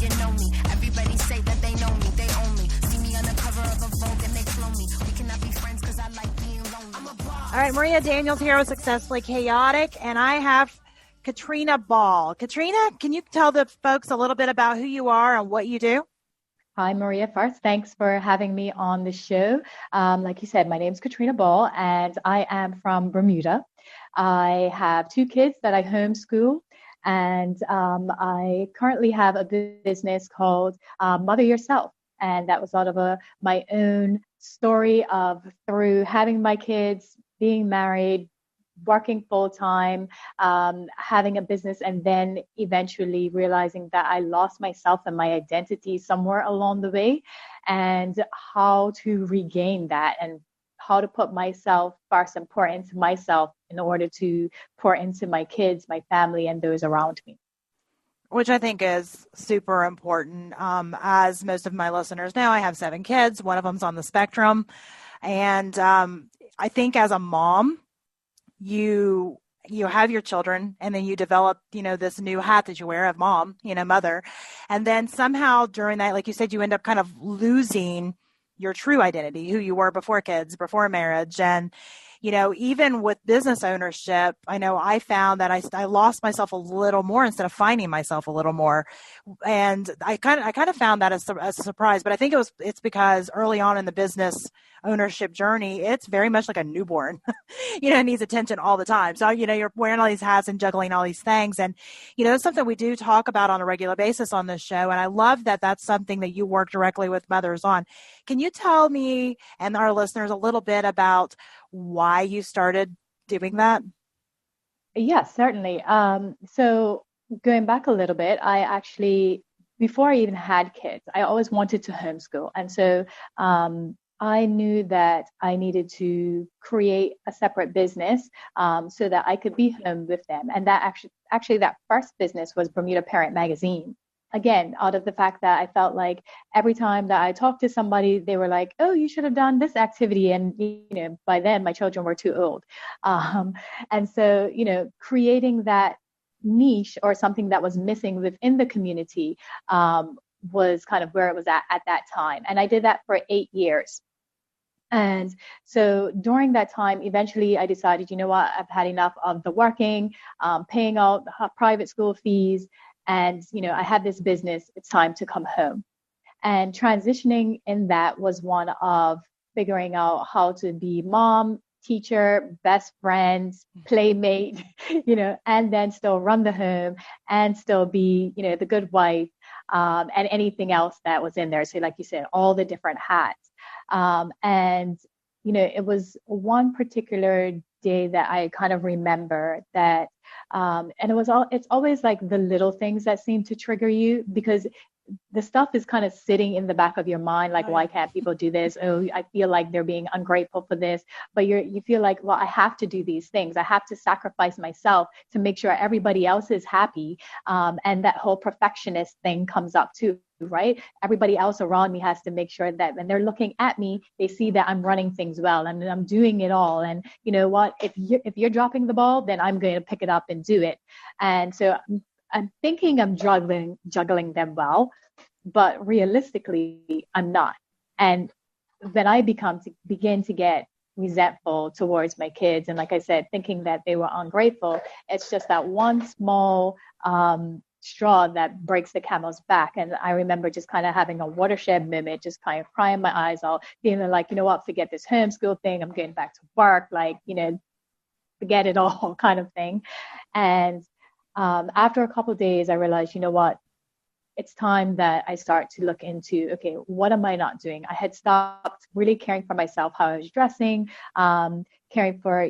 you know me. Everybody say that they know me, they own me. See me on the cover of a Vogue and they clone me. We cannot be friends because I like being lonely. I'm a boss. All right, Maria Daniels here with Successfully Chaotic, and I have Katrina Ball. Katrina, can you tell the folks a little bit about who you are and what you do? Hi, Maria. First, thanks for having me on the show. Like you said, my name is Katrina Ball, and I am from Bermuda. I have 2 kids that I homeschool, and I currently have a business called Mother Yourself. And that was out of my own story of through having my kids, being married, working full time, having a business, and then eventually realizing that I lost myself and my identity somewhere along the way, and how to regain that and how to put myself first and pour into myself in order to pour into my kids, my family, and those around me. Which I think is super important. As most of my listeners know, I have 7 kids. One of them's on the spectrum. And I think as a mom, you have your children, and then you develop, this new hat that you wear of mom, mother. And then somehow during that, like you said, you end up kind of losing your true identity, who you were before kids, before marriage. And, even with business ownership, I know I found that I lost myself a little more instead of finding myself a little more. And I kind of found that as a surprise, but I think it's because early on in the business ownership journey, it's very much like a newborn, it needs attention all the time. So, you're wearing all these hats and juggling all these things. And, it's something we do talk about on a regular basis on this show. And I love that that's something that you work directly with mothers on. Can you tell me and our listeners a little bit about why you started doing that? Yes, certainly. So going back a little bit, I actually, before I even had kids, I always wanted to homeschool. And so I knew that I needed to create a separate business so that I could be home with them. And that actually that first business was Bermuda Parent Magazine. Again, out of the fact that I felt like every time that I talked to somebody, they were like, oh, you should have done this activity. And, by then my children were too old. And so, creating that niche or something that was missing within the community was kind of where it was at that time. And I did that for 8 years. And so during that time, eventually I decided, you know what, I've had enough of the working, paying out private school fees. And, I had this business, it's time to come home. And transitioning in that was one of figuring out how to be mom, teacher, best friend, playmate, and then still run the home and still be, the good wife, and anything else that was in there. So like you said, all the different hats. And, it was one particular day that I kind of remember that, and it's always like the little things that seem to trigger you, because the stuff is kind of sitting in the back of your mind, like, why can't people do this? Oh, I feel like they're being ungrateful for this. But you feel like, well, I have to do these things. I have to sacrifice myself to make sure everybody else is happy. And that whole perfectionist thing comes up too, right? Everybody else around me has to make sure that when they're looking at me, they see that I'm running things well and I'm doing it all. And you know what? If you're dropping the ball, then I'm going to pick it up and do it. And so I'm thinking I'm juggling them well, but realistically, I'm not. And then I begin to get resentful towards my kids. And like I said, thinking that they were ungrateful, it's just that one small straw that breaks the camel's back. And I remember just kind of having a watershed moment, just kind of crying my eyes out, feeling like, you know what, forget this homeschool thing. I'm getting back to work, like, forget it all kind of thing. And after a couple of days, I realized, you know what, it's time that I start to look into, okay, what am I not doing? I had stopped really caring for myself, how I was dressing, caring for,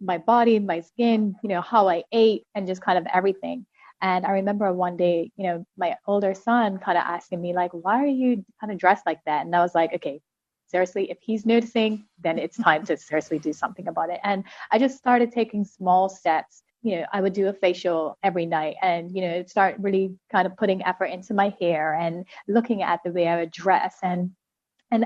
my body, my skin, how I ate, and just kind of everything. And I remember one day, my older son kind of asking me, like, why are you kind of dressed like that? And I was like, okay, seriously, if he's noticing, then it's time to seriously do something about it. And I just started taking small steps. I would do a facial every night and, start really kind of putting effort into my hair and looking at the way I would dress. And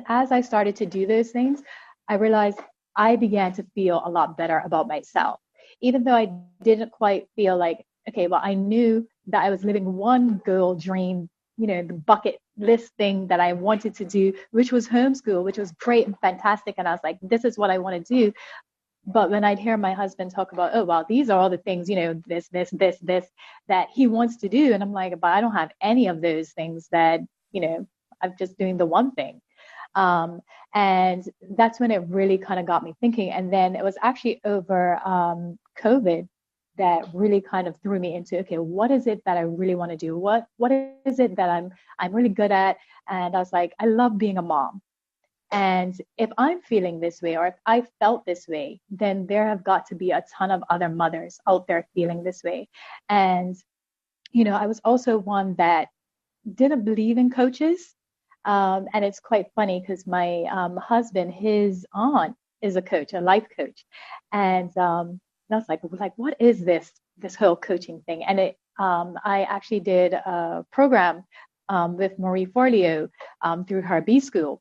as I started to do those things, I realized I began to feel a lot better about myself, even though I didn't quite feel like, okay, well, I knew that I was living one girl dream the bucket list thing that I wanted to do, which was homeschool, which was great and fantastic. And I was like, this is what I want to do. But when I'd hear my husband talk about, oh, well, these are all the things, this that he wants to do. And I'm like, but I don't have any of those things that, I'm just doing the one thing. And that's when it really kind of got me thinking. And then it was actually over COVID that really kind of threw me into, okay, what is it that I really want to do? What is it that I'm really good at? And I was like, I love being a mom. And if I'm feeling this way, or if I felt this way, then there have got to be a ton of other mothers out there feeling this way. And, I was also one that didn't believe in coaches. And it's quite funny because my husband, his aunt is a coach, a life coach. And I was like, what is this whole coaching thing? And I actually did a program with Marie Forleo through her B School.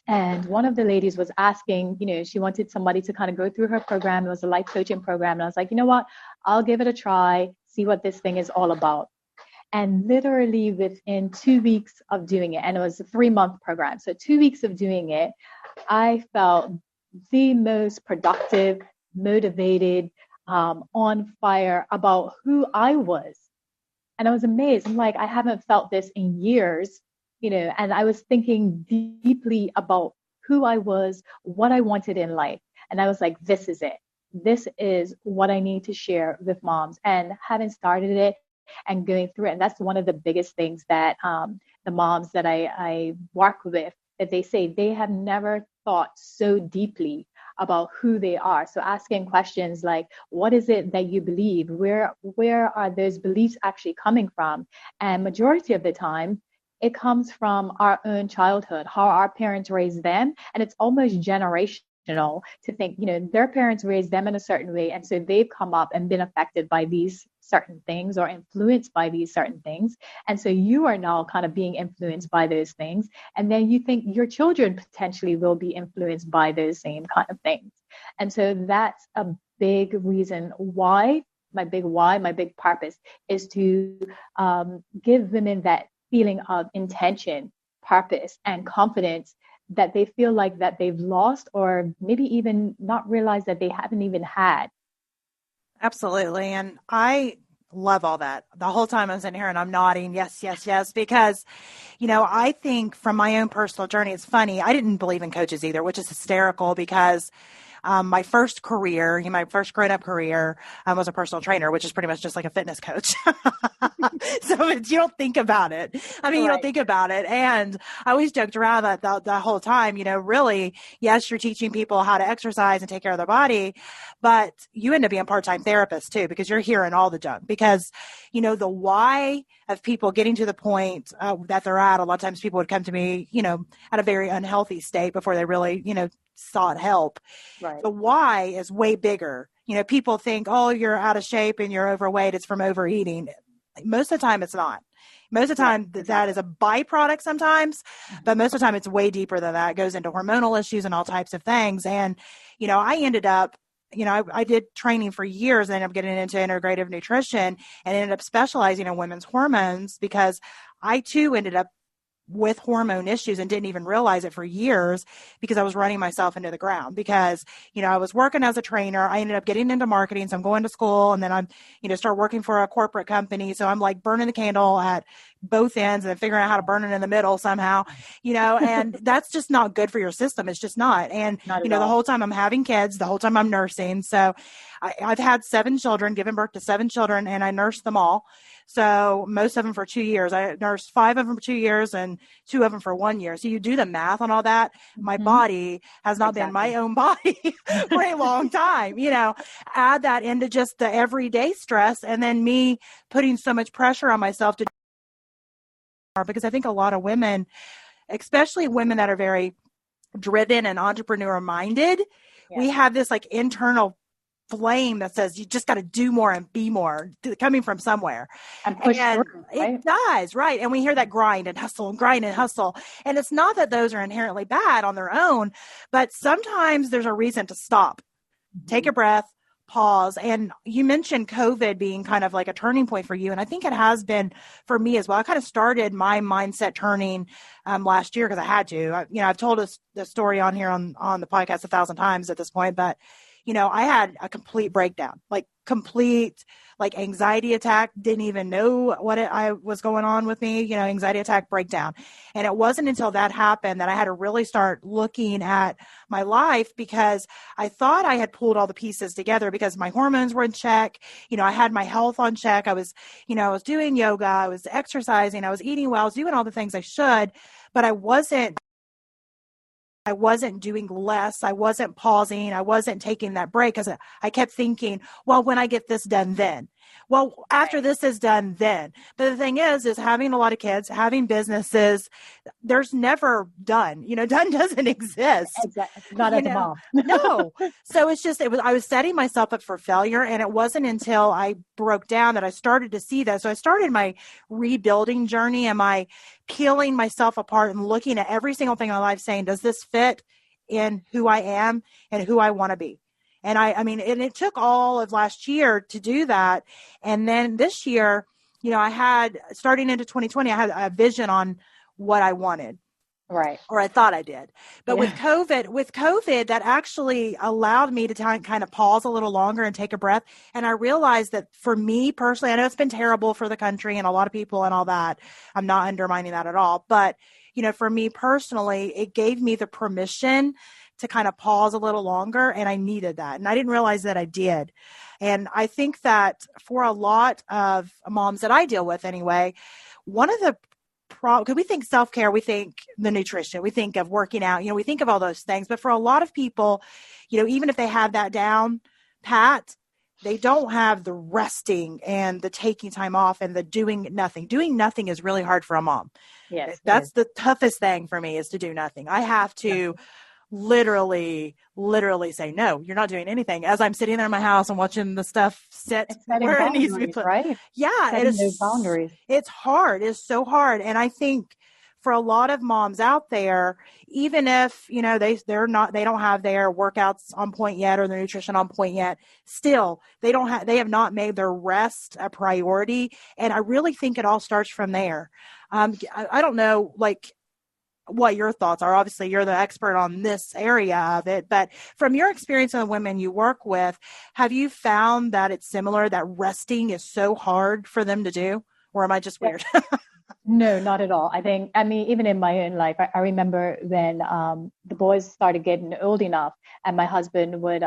And one of the ladies was asking, she wanted somebody to kind of go through her program. It was a life coaching program. And I was like, you know what? I'll give it a try, see what this thing is all about. And literally within 2 weeks of doing it, and it was a 3-month program. So 2 weeks of doing it, I felt the most productive, motivated, on fire about who I was. And I was amazed. I'm like, I haven't felt this in years, and I was thinking deeply about who I was, what I wanted in life. And I was like, this is it. This is what I need to share with moms. And having started it and going through it, and that's one of the biggest things that the moms that I work with, that they say they have never thought so deeply about who they are. So asking questions like, what is it that you believe? Where are those beliefs actually coming from? And majority of the time, it comes from our own childhood, how our parents raised them. And it's almost generational to think, their parents raised them in a certain way. And so they've come up and been affected by these certain things or influenced by these certain things. And so you are now kind of being influenced by those things. And then you think your children potentially will be influenced by those same kind of things. And so that's a big reason why, my big purpose is to give women that feeling of intention, purpose, and confidence that they feel like that they've lost, or maybe even not realize that they haven't even had. Absolutely. And I love all that. The whole time I'm sitting here and I'm nodding, yes, yes, yes, because, I think from my own personal journey, it's funny. I didn't believe in coaches either, which is hysterical because my first career, my first grown-up career was a personal trainer, which is pretty much just like a fitness coach. So you don't think about it. I mean, right. You don't think about it. And I always joked around that the whole time, really, yes, you're teaching people how to exercise and take care of their body, but you end up being a part-time therapist too, because you're hearing all the junk. Because, the why of people getting to the point that they're at, a lot of times people would come to me, at a very unhealthy state before they really, sought help. Right. The why is way bigger. People think, oh, you're out of shape and you're overweight. It's from overeating. Most of the time, it's not. Most of the time, that is a byproduct sometimes, but most of the time, it's way deeper than that. It goes into hormonal issues and all types of things. And, I ended up, I did training for years and ended up getting into integrative nutrition and ended up specializing in women's hormones because I, too, ended up with hormone issues and didn't even realize it for years because I was running myself into the ground because, I was working as a trainer. I ended up getting into marketing. So I'm going to school and then I'm, start working for a corporate company. So I'm like burning the candle at both ends and then figuring out how to burn it in the middle somehow, and that's just not good for your system. It's just not. And, the whole time I'm having kids, the whole time I'm nursing. So I've had 7 children, given birth to 7 children, and I nursed them all. So most of them for 2 years. I nursed 5 of them for 2 years and 2 of them for 1 year. So you do the math on all that. My body has not been my own body for a long time. Add that into just the everyday stress and then me putting so much pressure on myself to because I think a lot of women, especially women that are very driven and entrepreneur minded, we have this like internal flame that says you just got to do more and be more coming from somewhere. And push through, right? It does, right. And we hear that grind and hustle and grind and hustle. And it's not that those are inherently bad on their own, but sometimes there's a reason to stop, take a breath, pause. And you mentioned COVID being kind of like a turning point for you. And I think it has been for me as well. I kind of started my mindset turning last year because I had to. I've told us the story on here on the podcast 1,000 times at this point, but I had a complete breakdown, like complete, like anxiety attack, didn't even know I was going on with me, anxiety attack breakdown. And it wasn't until that happened that I had to really start looking at my life, because I thought I had pulled all the pieces together because my hormones were in check. I had my health on check. I was doing yoga, I was exercising, I was eating well, I was doing all the things I should, but I wasn't doing less. I wasn't pausing. I wasn't taking that break because I kept thinking, well, when I get this done, then. Well, after this is done, then. But the thing is having a lot of kids, having businesses, there's never done. Done doesn't exist. Exactly. Not as a mom. No. So I was setting myself up for failure. And it wasn't until I broke down that I started to see that. So I started my rebuilding journey, and my peeling myself apart and looking at every single thing in my life saying, does this fit in who I am and who I want to be? And and it took all of last year to do that. And then this year, I had, starting into 2020, I had a vision on what I wanted. Right. Or I thought I did. But with COVID, that actually allowed me to kind of pause a little longer and take a breath. And I realized that for me personally, I know it's been terrible for the country and a lot of people and all that. I'm not undermining that at all. But, for me personally, it gave me the permission to kind of pause a little longer. And I needed that. And I didn't realize that I did. And I think that for a lot of moms that I deal with anyway, one of the because we think self-care, we think the nutrition, we think of working out, we think of all those things. But for a lot of people, even if they have that down pat, they don't have the resting and the taking time off and the doing nothing. Doing nothing is really hard for a mom. Yes. That's the toughest thing for me, is to do nothing. I have to literally say, no, you're not doing anything, as I'm sitting there in my house and watching the stuff sit where it needs to be put. Right? Yeah. Setting those boundaries. It's hard. It's so hard. And I think for a lot of moms out there, even if, they don't have their workouts on point yet or their nutrition on point yet, still they have not made their rest a priority. And I really think it all starts from there. I don't know, what your thoughts are. Obviously, you're the expert on this area of it, but from your experience on the women you work with, have you found that it's similar, that resting is so hard for them to do? Or am I just weird? No, not at all. Even in my own life, I remember when the boys started getting old enough, and my husband would,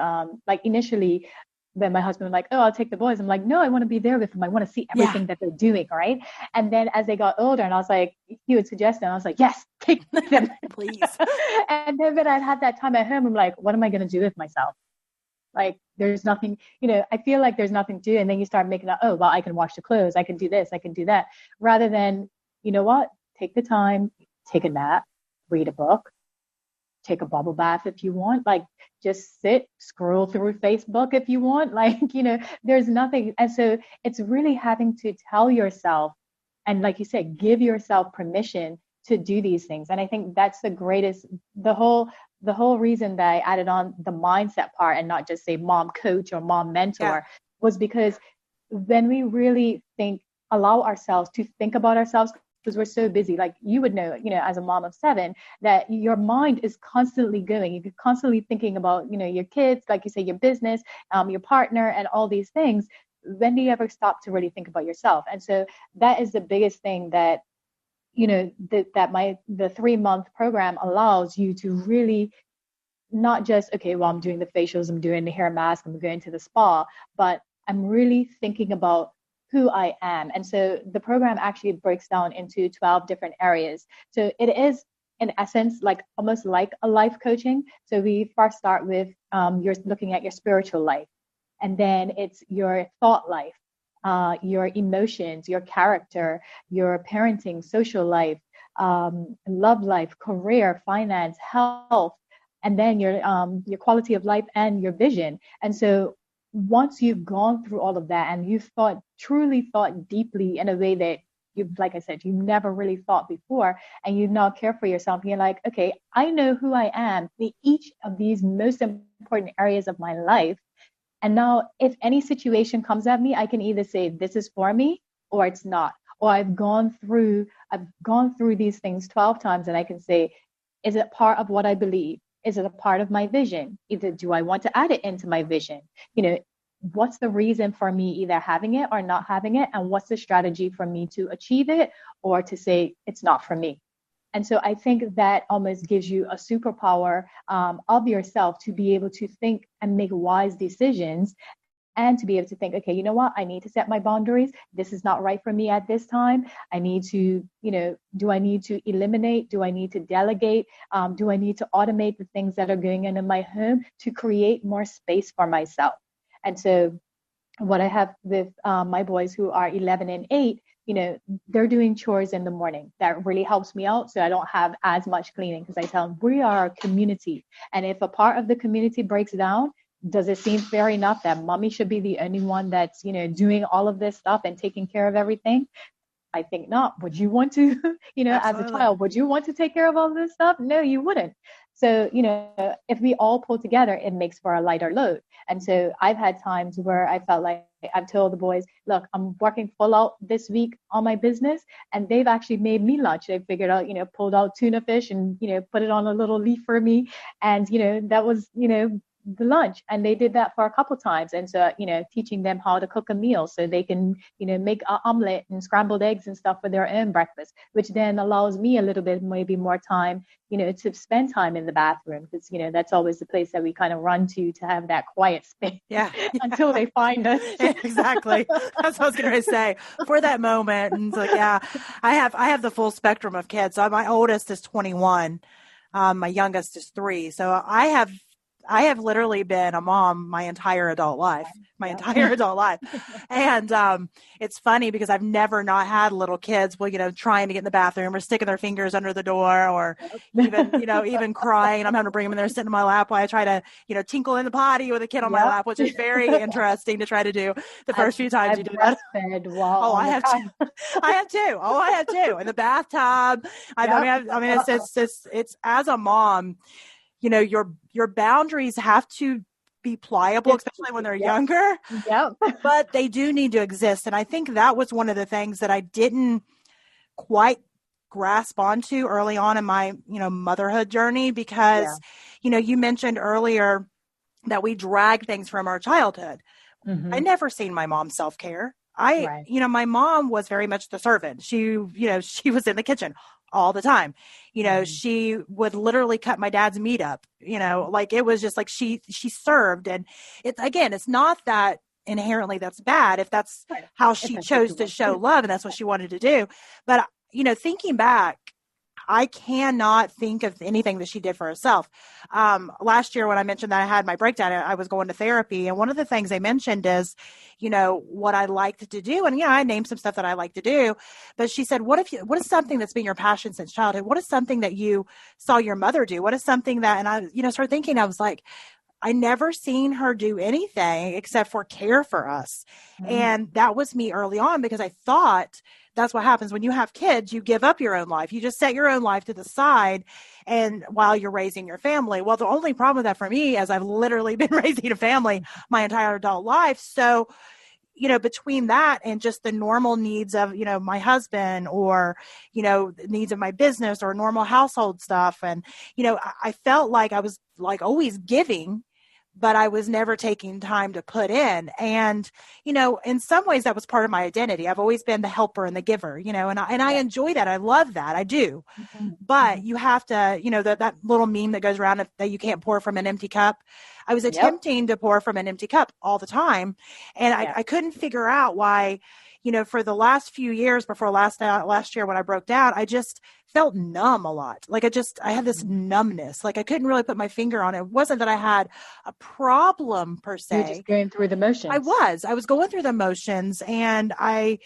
initially, when my husband was like, oh, I'll take the boys. I'm like, no, I want to be there with them. I want to see everything that they're doing, right? And then as they got older, and I was like, he would suggest it, and I was like, yes, take them, please. And then when I had that time at home, I'm like, what am I going to do with myself? Like, there's nothing, I feel like there's nothing to do. And then you start making up, oh, well, I can wash the clothes, I can do this, I can do that. Rather than, you know what, take the time, take a nap, read a book, take a bubble bath if you want, just sit, scroll through Facebook if you want, there's nothing. And so it's really having to tell yourself, and like you said, give yourself permission to do these things. And I think that's the whole reason that I added on the mindset part and not just say mom coach or mom mentor was because when we really allow ourselves to think about ourselves, because we're so busy, like you would know, as a mom of 7, that your mind is constantly going. You're constantly thinking about, your kids, like you say, your business, your partner, and all these things. When do you ever stop to really think about yourself? And so that is the biggest thing that, the 3-month program allows you to really not just, okay, well, I'm doing the facials, I'm doing the hair mask, I'm going to the spa, but I'm really thinking about who I am. And so the program actually breaks down into 12 different areas. So it is, in essence, almost like a life coaching. So we first start with you're looking at your spiritual life, and then it's your thought life, your emotions, your character, your parenting, social life, love life, career, finance, health, and then your quality of life and your vision. And so once you've gone through all of that and you've truly thought deeply in a way that like I said, you never really thought before, and you now care for yourself, and you're like, okay, I know who I am in each of these most important areas of my life. And now if any situation comes at me, I can either say this is for me or it's not. Or I've gone through these things 12 times and I can say, is it part of what I believe? Is it a part of my vision? Either do I want to add it into my vision? You know, what's the reason for me either having it or not having it? And what's the strategy for me to achieve it or to say it's not for me? And so I think that almost gives you a superpower of yourself to be able to think and make wise decisions and to be able to think, okay, you know what? I need to set my boundaries. This is not right for me at this time. I need to, do I need to eliminate? Do I need to delegate? Do I need to automate the things that are going on in my home to create more space for myself? And so what I have with my boys who are 11 and 8, they're doing chores in the morning. That really helps me out. So I don't have as much cleaning because I tell them we are a community. And if a part of the community breaks down, does it seem fair enough that mommy should be the only one that's, doing all of this stuff and taking care of everything? I think not. Would you want to, as a child, would you want to take care of all this stuff? No, you wouldn't. So, if we all pull together, it makes for a lighter load. And so I've had times where I felt like I've told the boys, look, I'm working full out this week on my business. And they've actually made me lunch. They figured out, pulled out tuna fish and, put it on a little leaf for me. And, that was, the lunch. And they did that for a couple times. And so, teaching them how to cook a meal so they can, make an omelet and scrambled eggs and stuff for their own breakfast, which then allows me a little bit, maybe more time, to spend time in the bathroom. Because, that's always the place that we kind of run to have that quiet space. Yeah. Until they find us. Exactly. That's what I was going to say for that moment. And so, yeah, I have the full spectrum of kids. So my oldest is 21. My youngest is 3. So I have literally been a mom my entire adult life, And it's funny because I've never not had little kids, trying to get in the bathroom or sticking their fingers under the door or even crying. And I'm having to bring them in there, sitting in my lap while I try to, tinkle in the potty with a kid on my lap, which is very interesting to try to do the first few times you do that. I have too. I have too. In the bathtub. It's as a mom, your boundaries have to be pliable, especially when they're younger. Yep. But they do need to exist. And I think that was one of the things that I didn't quite grasp onto early on in my, motherhood journey, because, you mentioned earlier that we drag things from our childhood. Mm-hmm. I never seen my mom self-care. My mom was very much the servant. She was in the kitchen all the time. She would literally cut my dad's meat up, like it was just like she served. And it's not that inherently that's bad if that's how she chose to show love and that's what she wanted to do. But, thinking back, I cannot think of anything that she did for herself. Last year when I mentioned that I had my breakdown, I was going to therapy. And one of the things they mentioned is, what I liked to do. And, I named some stuff that I like to do. But she said, what is something that's been your passion since childhood? What is something that you saw your mother do? What is something that, and I, started thinking, I was like, I never seen her do anything except for care for us. Mm-hmm. And that was me early on, because I thought that's what happens when you have kids. You give up your own life. You just set your own life to the side, and while you're raising your family. Well, the only problem with that for me is I've literally been raising a family my entire adult life. So, between that and just the normal needs of, my husband, or, needs of my business or normal household stuff. And, I felt like I was like always giving, but I was never taking time to put in. And, in some ways that was part of my identity. I've always been the helper and the giver, and I enjoy that. I love that. I do. Mm-hmm. But you have to, that little meme that goes around that you can't pour from an empty cup. I was attempting to pour from an empty cup all the time. And I couldn't figure out why, for the last few years before last year when I broke down, I just felt numb a lot. Like I had this numbness. Like I couldn't really put my finger on it. It wasn't that I had a problem per se. You're just going through the motions. I was going through the motions, and I,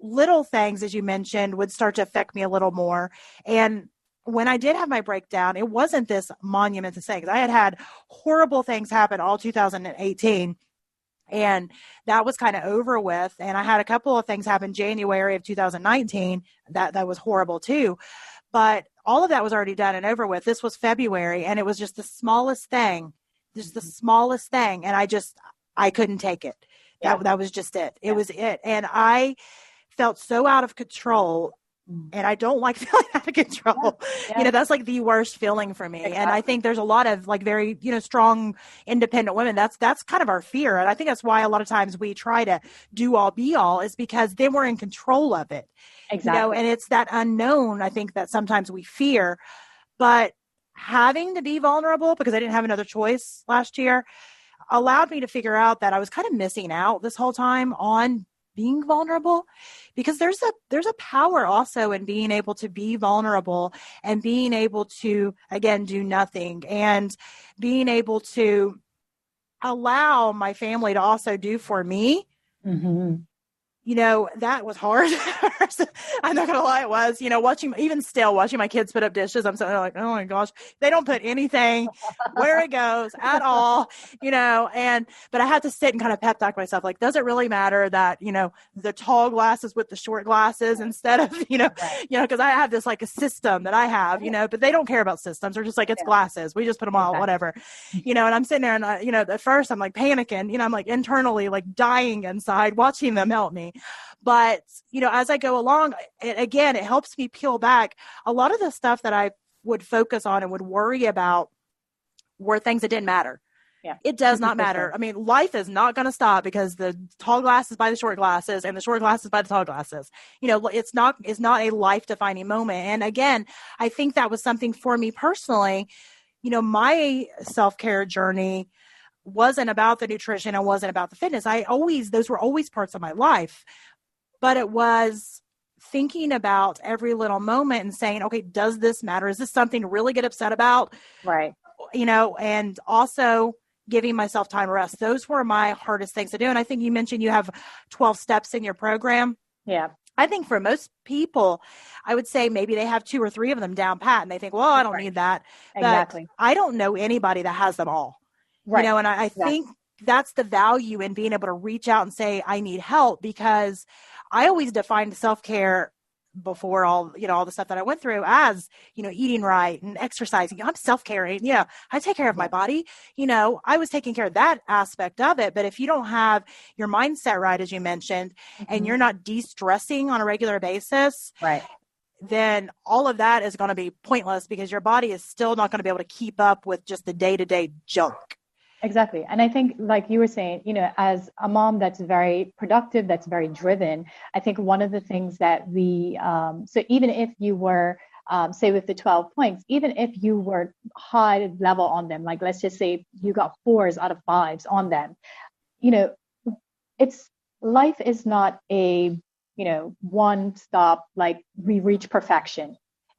little things, as you mentioned, would start to affect me a little more. And when I did have my breakdown, it wasn't this monumental thing. I had horrible things happen all 2018. And that was kind of over with. And I had a couple of things happen January of 2019 that was horrible too. But all of that was already done and over with. This was February, and it was just the smallest thing, And I couldn't take it. Yeah. That was just it. It was it. And I felt so out of control. And I don't like feeling out of control. That's like the worst feeling for me. Exactly. And I think there's a lot of like very, strong, independent women. That's kind of our fear. And I think that's why a lot of times we try to do all be all, is because then we're in control of it. Exactly. And it's that unknown, I think, that sometimes we fear. But having to be vulnerable, because I didn't have another choice last year, allowed me to figure out that I was kind of missing out this whole time on being vulnerable, because there's a power also in being able to be vulnerable and being able to, again, do nothing, and being able to allow my family to also do for me. Mm-hmm. That was hard. I'm not gonna lie, it was, watching my kids put up dishes. I'm so like, oh my gosh, they don't put anything where it goes at all, but I had to sit and kind of pep talk myself. Like, does it really matter that, the tall glasses with the short glasses instead of, cause I have this like a system that I have, but they don't care about systems. They're just like, it's glasses. We just put them on, whatever, and I'm sitting there and at first I'm like panicking, I'm like internally like dying inside watching them help me. But, as I go along, it helps me peel back a lot of the stuff that I would focus on and would worry about were things that didn't matter. Yeah. It does not matter. I mean, life is not going to stop because the tall glasses by the short glasses and the short glasses by the tall glasses. It's not a life defining moment. And again, I think that was something for me personally. My self-care journey wasn't about the nutrition. It wasn't about the fitness. Those were always parts of my life, but it was thinking about every little moment and saying, okay, does this matter? Is this something to really get upset about? Right. And also giving myself time to rest. Those were my hardest things to do. And I think you mentioned you have 12 steps in your program. Yeah. I think for most people, I would say maybe they have 2 or 3 of them down pat and they think, well, I don't need that. Exactly. But I don't know anybody that has them all. Right. And I think that's the value in being able to reach out and say, I need help, because I always defined self-care before all the stuff that I went through as, eating right and exercising. I'm self-caring. Yeah. I take care of my body. I was taking care of that aspect of it. But if you don't have your mindset right, as you mentioned, and you're not de-stressing on a regular basis, right, then all of that is going to be pointless, because your body is still not going to be able to keep up with just the day-to-day junk. Exactly. And I think, like you were saying, as a mom that's very productive, that's very driven, I think one of the things that so even if you were, say with the 12 points, even if you were high level on them, like let's just say you got 4s out of 5s on them, life is not a, one stop, like we reach perfection.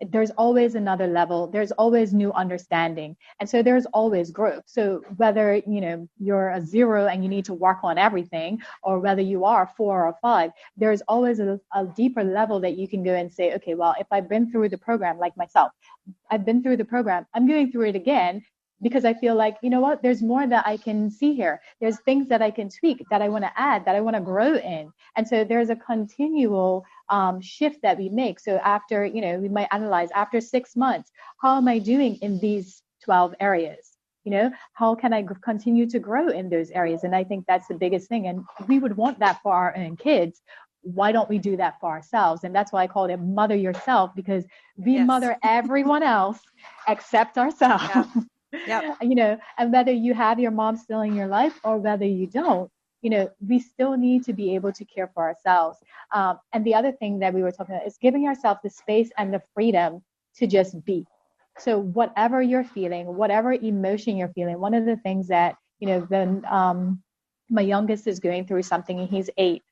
There's always another level. There's always new understanding. And so there's always growth. So whether, you're a 0 and you need to work on everything, or whether you are 4 or 5, there's always a deeper level that you can go and say, okay, well, if I've been through the program, like myself, I've been through the program, I'm going through it again, because I feel like, there's more that I can see here. There's things that I can tweak, that I want to add, that I want to grow in. And so there's a continual shift that we make. So after, we might analyze after 6 months, how am I doing in these 12 areas? How can I continue to grow in those areas? And I think that's the biggest thing. And we would want that for our own kids. Why don't we do that for ourselves? And that's why I call it mother yourself, because we mother everyone else except ourselves. Yeah. Yep. And whether you have your mom still in your life or whether you don't, we still need to be able to care for ourselves. And the other thing that we were talking about is giving ourselves the space and the freedom to just be. So whatever you're feeling, whatever emotion you're feeling, one of the things that, when my youngest is going through something and he's 8,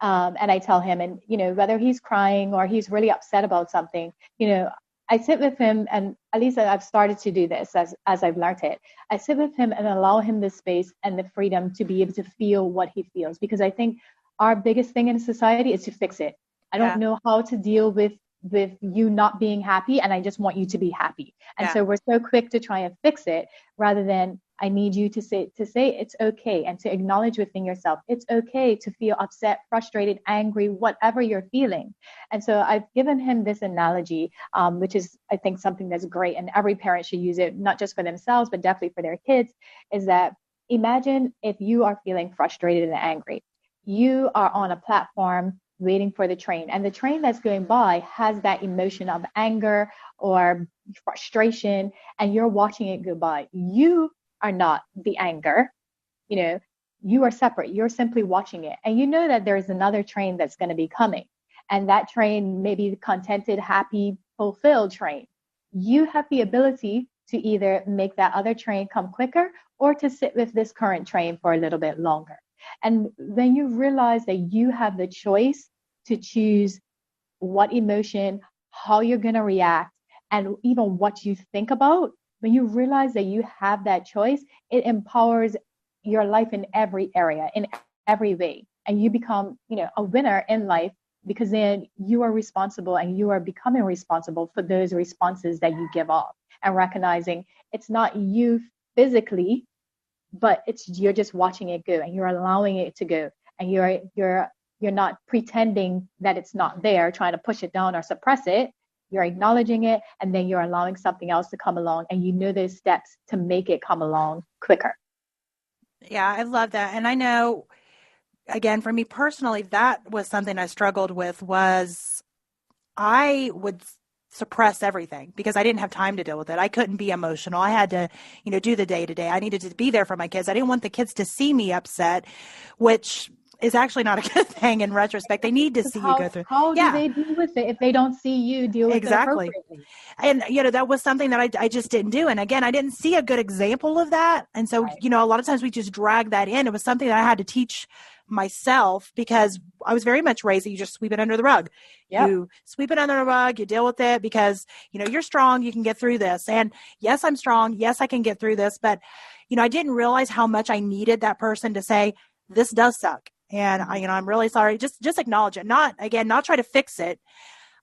and I tell him, and, whether he's crying or he's really upset about something, I sit with him, and at least I've started to do this as I've learned it. I sit with him and allow him the space and the freedom to be able to feel what he feels, because I think our biggest thing in society is to fix it. I don't know how to deal with you not being happy, and I just want you to be happy. And so we're so quick to try and fix it, rather than I need you to say it's okay, and to acknowledge within yourself, it's okay to feel upset, frustrated, angry, whatever you're feeling. And so I've given him this analogy, which is, I think, something that's great, and every parent should use it, not just for themselves, but definitely for their kids, is that imagine if you are feeling frustrated and angry. You are on a platform waiting for the train, and the train that's going by has that emotion of anger or frustration, and you're watching it go by. You are not the anger, you know, you are separate. You're simply watching it. And you know that there's another train that's going to be coming. And that train may be the contented, happy, fulfilled train. You have the ability to either make that other train come quicker or to sit with this current train for a little bit longer. And when you realize that you have the choice to choose what emotion, how you're going to react, and even what you think about, when you realize that you have that choice, it empowers your life in every area, in every way. And you become, a winner in life because then you are responsible and you are becoming responsible for those responses that you give off and recognizing it's not you physically, but you're just watching it go and you're allowing it to go. And you're not pretending that it's not there, trying to push it down or suppress it. You're acknowledging it, and then you're allowing something else to come along, and you know those steps to make it come along quicker. Yeah, I love that. And I know, again, for me personally, that was something I struggled with was I would suppress everything because I didn't have time to deal with it. I couldn't be emotional. I had to, do the day to day. I needed to be there for my kids. I didn't want the kids to see me upset, which is actually not a good thing in retrospect. They need to see you go through. How do they deal with it if they don't see you deal with it appropriately? And, that was something that I just didn't do. And again, I didn't see a good example of that. And so, Right. A lot of times we just drag that in. It was something that I had to teach myself because I was very much raised that you just sweep it under the rug. Yep. You sweep it under the rug, you deal with it because, you're strong, you can get through this. And yes, I'm strong. Yes, I can get through this. But, I didn't realize how much I needed that person to say, this does suck. And I'm really sorry. Just acknowledge it. Not try to fix it,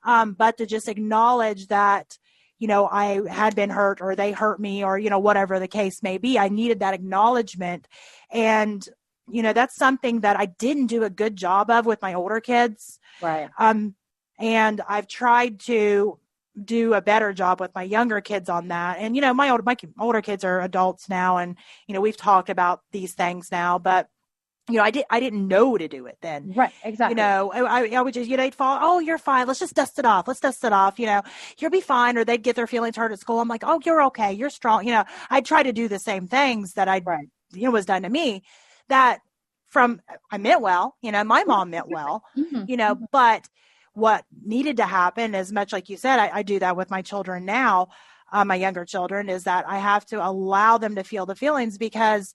but to just acknowledge that, I had been hurt or they hurt me or, whatever the case may be. I needed that acknowledgement. And, that's something that I didn't do a good job of with my older kids. Right. And I've tried to do a better job with my younger kids on that. And, my older kids are adults now. And, we've talked about these things now, but I didn't know to do it then. Right, exactly. I would just, they'd fall, oh, you're fine. Let's just dust it off. You'll be fine. Or they'd get their feelings hurt at school. I'm like, oh, you're okay. You're strong. I'd try to do the same things that Right. was done to me that I meant well, my mom meant well, Mm-hmm. but what needed to happen is much like you said, I do that with my children now. My younger children is that I have to allow them to feel the feelings because,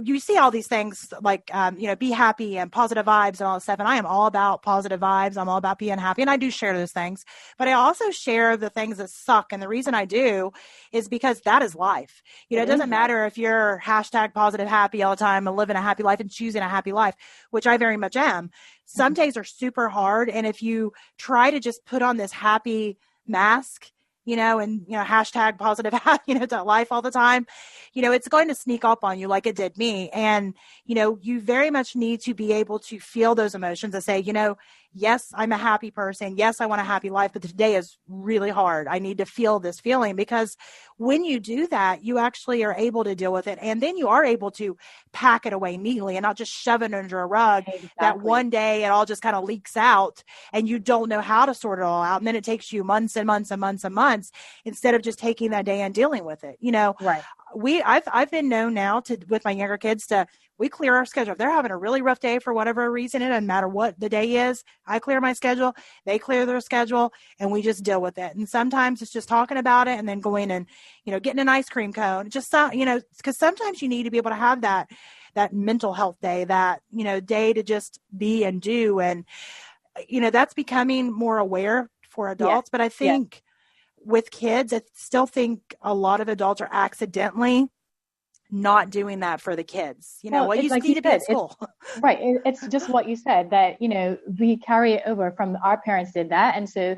you see all these things like, be happy and positive vibes and all this stuff. And I am all about positive vibes. I'm all about being happy. And I do share those things, but I also share the things that suck. And the reason I do is because that is life. It doesn't matter if you're hashtag positive happy all the time and living a happy life and choosing a happy life, which I very much am. Some days are super hard. And if you try to just put on this happy mask, and, hashtag positive, to life all the time, it's going to sneak up on you like it did me. And, you very much need to be able to feel those emotions and say, yes, I'm a happy person. Yes, I want a happy life, but today is really hard. I need to feel this feeling because when you do that, you actually are able to deal with it. And then you are able to pack it away neatly and not just shove it under a rug. Exactly. That one day it all just kind of leaks out and you don't know how to sort it all out. And then it takes you months and months and months and months instead of just taking that day and dealing with it. Right. I've been known now with my younger kids we clear our schedule. If they're having a really rough day for whatever reason, it doesn't matter what the day is. I clear my schedule, they clear their schedule, and we just deal with it. And sometimes it's just talking about it and then going and, getting an ice cream cone. Just, because sometimes you need to be able to have that mental health day, that, day to just be and do. And, that's becoming more aware for adults. Yes. But I think with kids, I still think a lot of adults are accidentally not doing that for the kids. You like need to be at school. Right. It's just what you said that, we carry it over from our parents did that. And so,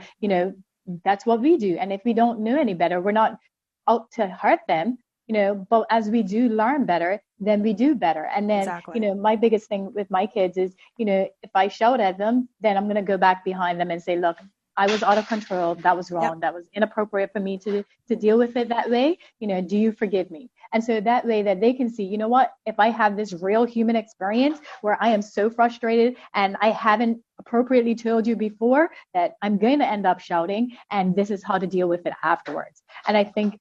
that's what we do. And if we don't know any better, we're not out to hurt them, but as we do learn better, then we do better. And then, exactly. My biggest thing with my kids is, if I shout at them, then I'm going to go back behind them and say, look, I was out of control. That was wrong. Yep. That was inappropriate for me to deal with it that way. Do you forgive me? And so that way that they can see, you know what, if I have this real human experience where I am so frustrated and I haven't appropriately told you before, that I'm going to end up shouting, and this is how to deal with it afterwards. And I think,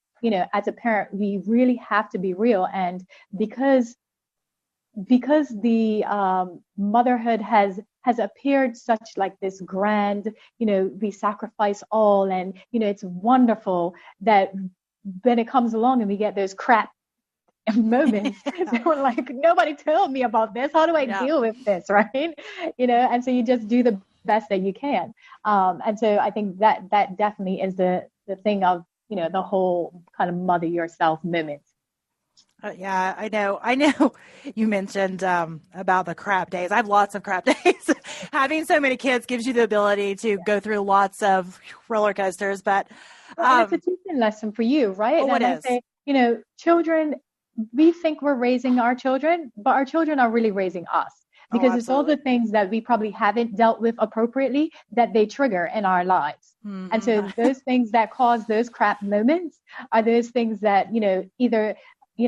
as a parent, we really have to be real. And because the motherhood has appeared such like this grand, we sacrifice all, and it's wonderful, that when it comes along and we get those crap moments, we're like, nobody told me about this. How do I deal with this, right? And so you just do the best that you can. And so I think that definitely is the thing of, the whole kind of mother yourself moment. Yeah, I know. You mentioned about the crap days. I have lots of crap days. Having so many kids gives you the ability to go through lots of roller coasters. But it's a teaching lesson for you, right? Oh, and it I is. say, children, we think we're raising our children, but our children are really raising us. Because it's all the things that we probably haven't dealt with appropriately that they trigger in our lives. Mm-hmm. And so those things that cause those crap moments are those things that, either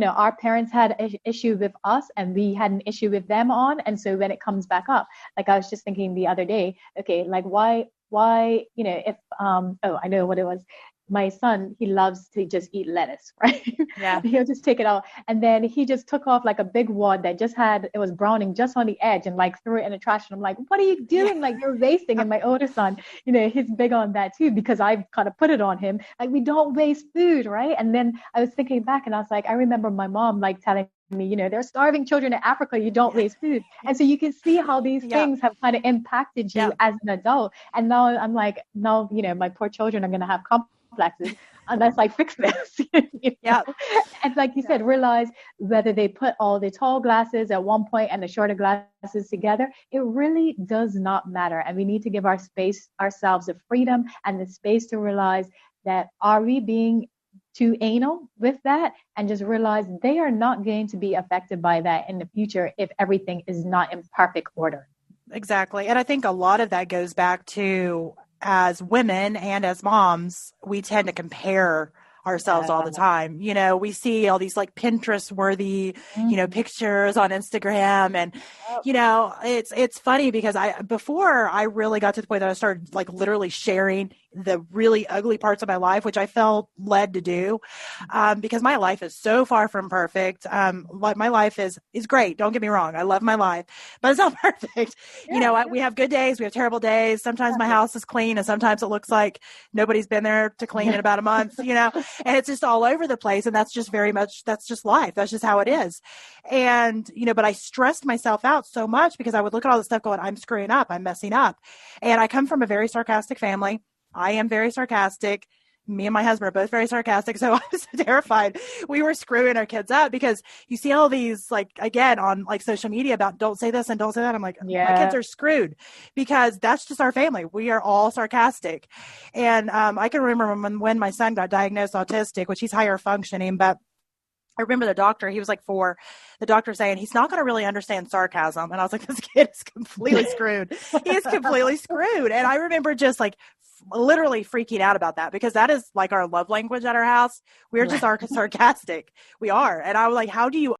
our parents had an issue with us and we had an issue with them on. And so when it comes back up, like I was just thinking the other day, okay, like why, if, I know what it was. My son, he loves to just eat lettuce, right? Yeah. He'll just take it out. And then he just took off like a big wad that it was browning just on the edge, and like threw it in the trash. And I'm like, what are you doing? Like, you're wasting. And my older son, he's big on that too, because I've kind of put it on him. Like, we don't waste food, right? And then I was thinking back and I was like, I remember my mom like telling me, there's starving children in Africa, you don't waste food. And so you can see how these things have kind of impacted you as an adult. And now I'm like, my poor children are going to have complexes unless I fix this. Yeah. And like you said, realize whether they put all the tall glasses at one point and the shorter glasses together, it really does not matter. And we need to give ourselves the freedom and the space to realize that, are we being too anal with that, and just realize they are not going to be affected by that in the future if everything is not in perfect order. Exactly. And I think a lot of that goes back to, as women and as moms, we tend to compare ourselves all the time. We see all these like Pinterest worthy, pictures on Instagram. And, it's funny because before I really got to the point that I started like literally sharing the really ugly parts of my life, which I felt led to do, because my life is so far from perfect. My life is great. Don't get me wrong. I love my life, but it's not perfect. We have good days. We have terrible days. Sometimes my house is clean and sometimes it looks like nobody's been there to clean in about a month, and it's just all over the place. And that's just that's just life. That's just how it is. And, but I stressed myself out so much because I would look at all this stuff going, I'm screwing up. I'm messing up. And I come from a very sarcastic family. I am very sarcastic. Me and my husband are both very sarcastic. So I was terrified we were screwing our kids up, because you see all these, like, again, on like social media about don't say this and don't say that. I'm like, my kids are screwed, because that's just our family. We are all sarcastic. And I can remember when my son got diagnosed autistic, which he's higher functioning, but I remember the doctor, he was like 4, the doctor saying he's not going to really understand sarcasm. And I was like, this kid is completely screwed. He is completely screwed. And I remember just like literally freaking out about that, because that is like our love language at our house. We're just sarcastic. We are. And I was like, how do you